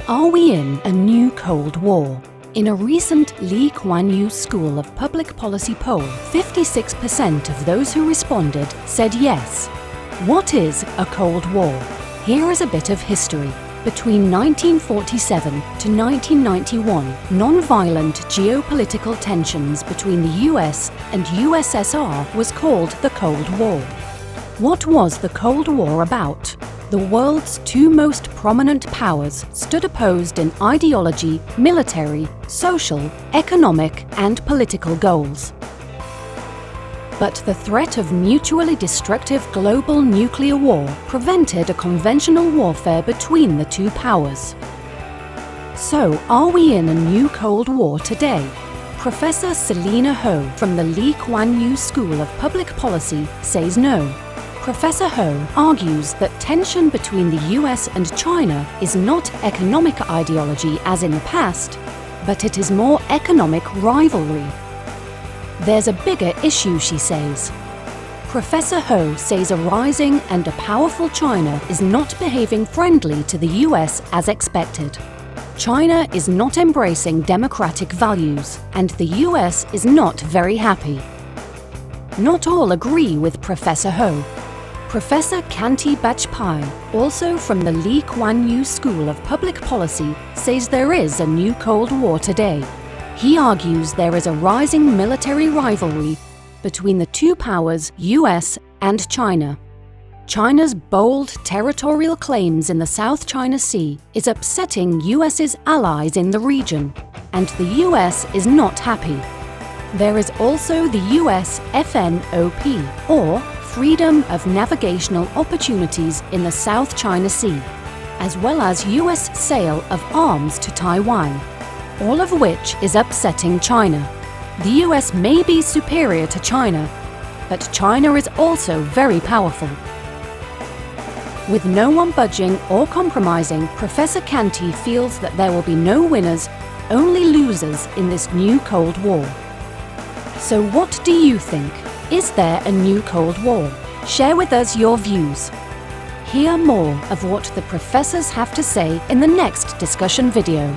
Are we in a new Cold War? In a recent Kuan School of Public Policy poll, 56% of those who responded said yes. What is a Cold War? Here is a bit of history. Between 1947 to 1991, non-violent geopolitical tensions between the US and USSR was called the Cold War. What was the Cold War about? The world's two most prominent powers stood opposed in ideology, military, social, economic, and political goals. But the threat of mutually destructive global nuclear war prevented a conventional warfare between the two powers. So, are we in a new Cold War today? Professor Selina Ho from the Kuan School of Public Policy says no. Professor Ho argues that tension between the US and China is not economic ideology as in the past, but it is more economic rivalry. There's a bigger issue, she says. Professor Ho says a rising and a powerful China is not behaving friendly to the US as expected. China is not embracing democratic values, and the US is not very happy. Not all agree with Professor Ho. Professor Kanti Bajpai, also from the Kuan School of Public Policy, says there is a new Cold War today. He argues there is a rising military rivalry between the two powers, US and China. China's bold territorial claims in the South China Sea is upsetting US's allies in the region, and the US is not happy. There is also the US FNOP, or Freedom of Navigational Opportunities in the South China Sea, as well as US sale of arms to Taiwan, all of which is upsetting China. The US may be superior to China, but China is also very powerful. With no one budging or compromising, Professor Kanti feels that there will be no winners, only losers in this new Cold War. So what do you think? Is there a new Cold War? Share with us your views. Hear more of what the professors have to say in the next discussion video.